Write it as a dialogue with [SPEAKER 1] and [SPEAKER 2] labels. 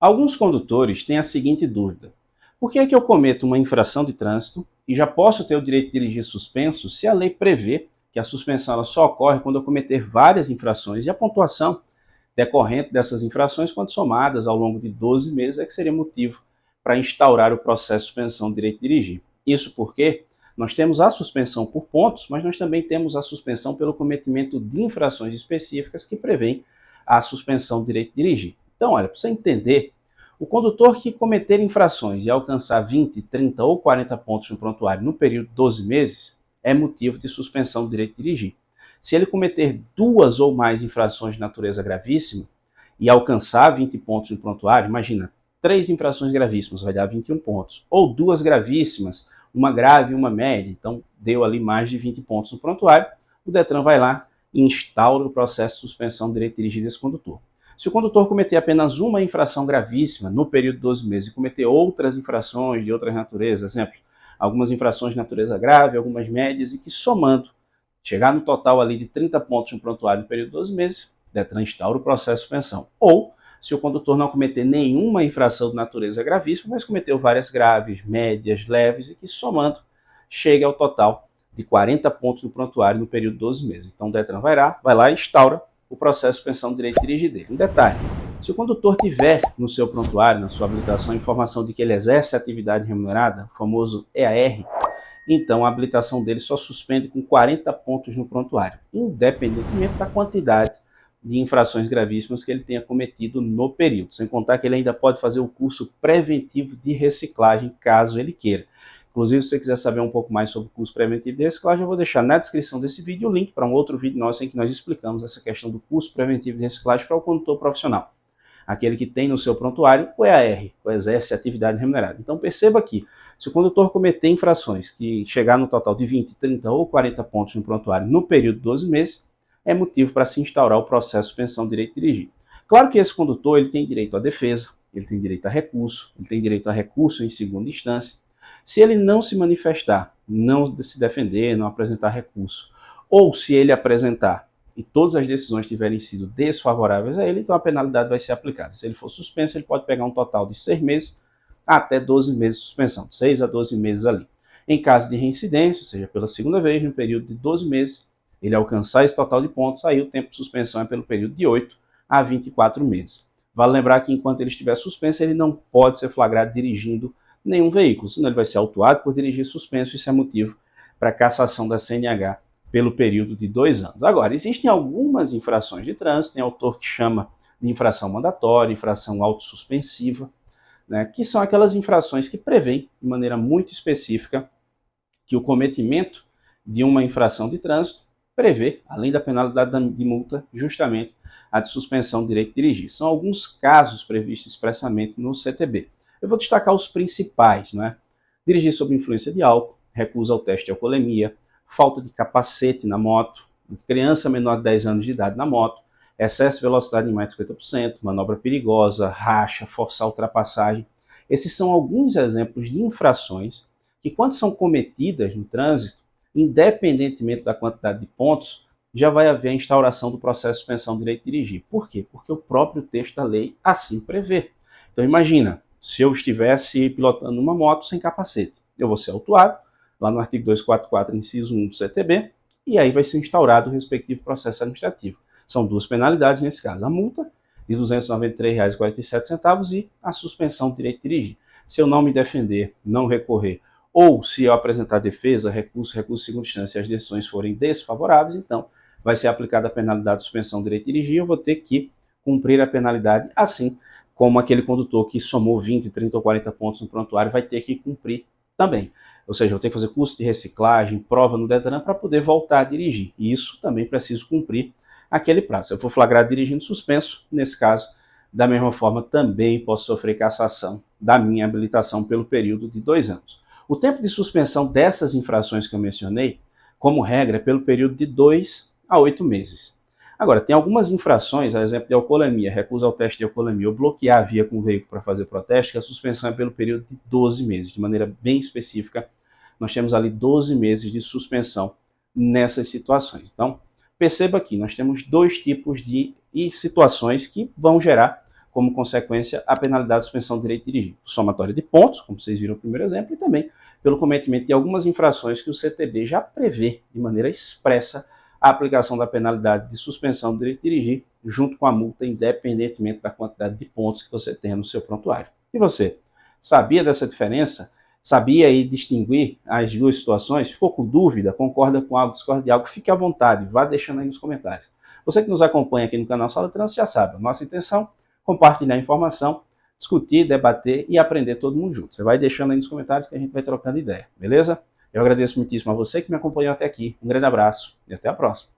[SPEAKER 1] Alguns condutores têm a seguinte dúvida: por que é que eu cometo uma infração de trânsito e já posso ter o direito de dirigir suspenso se a lei prevê que a suspensão ela só ocorre quando eu cometer várias infrações e a pontuação decorrente dessas infrações, quando somadas ao longo de 12 meses, é que seria motivo para instaurar o processo de suspensão do direito de dirigir? Isso porque nós temos a suspensão por pontos, mas nós também temos a suspensão pelo cometimento de infrações específicas que prevêem a suspensão do direito de dirigir. Então, olha, para você entender, o condutor que cometer infrações e alcançar 20, 30 ou 40 pontos no prontuário no período de 12 meses é motivo de suspensão do direito de dirigir. Se ele cometer duas ou mais infrações de natureza gravíssima e alcançar 20 pontos no prontuário, imagina, 3 infrações gravíssimas vai dar 21 pontos, ou duas gravíssimas, uma grave e uma média, então deu ali mais de 20 pontos no prontuário, o Detran vai lá e instaura o processo de suspensão do direito de dirigir desse condutor. Se o condutor cometer apenas uma infração gravíssima no período de 12 meses e cometer outras infrações de outras naturezas, exemplo, algumas infrações de natureza grave, algumas médias, e que somando chegar no total ali de 30 pontos no prontuário no período de 12 meses, Detran instaura o processo de suspensão. Ou, se o condutor não cometer nenhuma infração de natureza gravíssima, mas cometeu várias graves, médias, leves, e que somando chega ao total de 40 pontos no prontuário no período de 12 meses. Então o Detran vai lá e instaura o processo de suspensão do direito de dirigir dele. Um detalhe: se o condutor tiver no seu prontuário, na sua habilitação, a informação de que ele exerce atividade remunerada, o famoso EAR, então a habilitação dele só suspende com 40 pontos no prontuário, independentemente da quantidade de infrações gravíssimas que ele tenha cometido no período. Sem contar que ele ainda pode fazer o curso preventivo de reciclagem, caso ele queira. Inclusive, se você quiser saber um pouco mais sobre o curso preventivo de reciclagem, eu vou deixar na descrição desse vídeo o link para um outro vídeo nosso em que nós explicamos essa questão do curso preventivo de reciclagem para o condutor profissional, aquele que tem no seu prontuário o EAR, o exerce atividade remunerada. Então perceba aqui, se o condutor cometer infrações que chegar no total de 20, 30 ou 40 pontos no prontuário no período de 12 meses, é motivo para se instaurar o processo de suspensão do direito de dirigir. Claro que esse condutor ele tem direito à defesa, ele tem direito a recurso, ele tem direito a recurso em segunda instância. Se ele não se manifestar, não se defender, não apresentar recurso, ou se ele apresentar e todas as decisões tiverem sido desfavoráveis a ele, então a penalidade vai ser aplicada. Se ele for suspenso, ele pode pegar um total de 6 meses até 12 meses de suspensão, 6 a 12 meses ali. Em caso de reincidência, ou seja, pela segunda vez, no período de 12 meses, ele alcançar esse total de pontos, aí o tempo de suspensão é pelo período de 8 a 24 meses. Vale lembrar que enquanto ele estiver suspenso, ele não pode ser flagrado dirigindo nenhum veículo, senão ele vai ser autuado por dirigir suspenso. Isso é motivo para cassação da CNH pelo período de 2 anos. Agora, existem algumas infrações de trânsito, tem autor que chama de infração mandatória, infração autossuspensiva, né, que são aquelas infrações que prevêem, de maneira muito específica, que o cometimento de uma infração de trânsito prevê, além da penalidade de multa, justamente a de suspensão do direito de dirigir. São alguns casos previstos expressamente no CTB. Eu vou destacar os principais, né? Dirigir sob influência de álcool, recusa ao teste de alcoolemia, falta de capacete na moto, criança menor de 10 anos de idade na moto, excesso de velocidade em mais de 50%, manobra perigosa, racha, forçar ultrapassagem. Esses são alguns exemplos de infrações que, quando são cometidas no trânsito, independentemente da quantidade de pontos, já vai haver a instauração do processo de suspensão do direito de dirigir. Por quê? Porque o próprio texto da lei assim prevê. Então imagina, se eu estivesse pilotando uma moto sem capacete, eu vou ser autuado, lá no artigo 244, inciso 1 do CTB, e aí vai ser instaurado o respectivo processo administrativo. São duas penalidades nesse caso, a multa de R$ 293,47 e a suspensão do direito de dirigir. Se eu não me defender, não recorrer, ou se eu apresentar defesa, recurso de segunda instância e as decisões forem desfavoráveis, então vai ser aplicada a penalidade de suspensão do direito de dirigir, eu vou ter que cumprir a penalidade, assim como aquele condutor que somou 20, 30 ou 40 pontos no prontuário vai ter que cumprir também. Ou seja, eu tenho que fazer curso de reciclagem, prova no Detran para poder voltar a dirigir. E isso também preciso cumprir aquele prazo. Se eu for flagrado dirigindo suspenso, nesse caso, da mesma forma, também posso sofrer cassação da minha habilitação pelo período de 2 anos. O tempo de suspensão dessas infrações que eu mencionei, como regra, é pelo período de 2 a 8 meses. Agora, tem algumas infrações, a exemplo de alcoolemia, recusa ao teste de alcoolemia ou bloquear a via com o veículo para fazer protesto, que a suspensão é pelo período de 12 meses, de maneira bem específica. Nós temos ali 12 meses de suspensão nessas situações. Então, perceba aqui, nós temos dois tipos de situações que vão gerar como consequência, a penalidade de suspensão do direito de dirigir. Somatória de pontos, como vocês viram no primeiro exemplo, e também pelo cometimento de algumas infrações que o CTB já prevê de maneira expressa a aplicação da penalidade de suspensão do direito de dirigir junto com a multa, independentemente da quantidade de pontos que você tenha no seu prontuário. E você, sabia dessa diferença? Sabia aí distinguir as duas situações? Se for com dúvida, concorda com algo, discorda de algo, fique à vontade, vá deixando aí nos comentários. Você que nos acompanha aqui no canal Sala de Trânsito já sabe, a nossa intenção é compartilhar a informação, discutir, debater e aprender todo mundo junto. Você vai deixando aí nos comentários que a gente vai trocando ideia, beleza? Eu agradeço muitíssimo a você que me acompanhou até aqui. Um grande abraço e até a próxima.